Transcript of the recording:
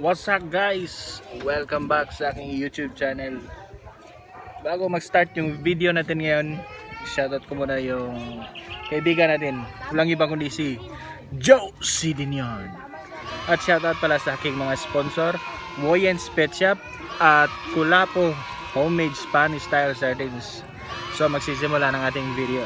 What's up guys? Welcome back sa aking YouTube channel. Bago mag-start yung video natin ngayon, shoutout ko muna yung kaibigan natin. Walang iba kundi si JOSIE DENION. At shoutout pala sa aking mga sponsor, Woyen's Pet Shop at Kulapo Homemade Spanish Style Sardines. So magsisimula ng ating video.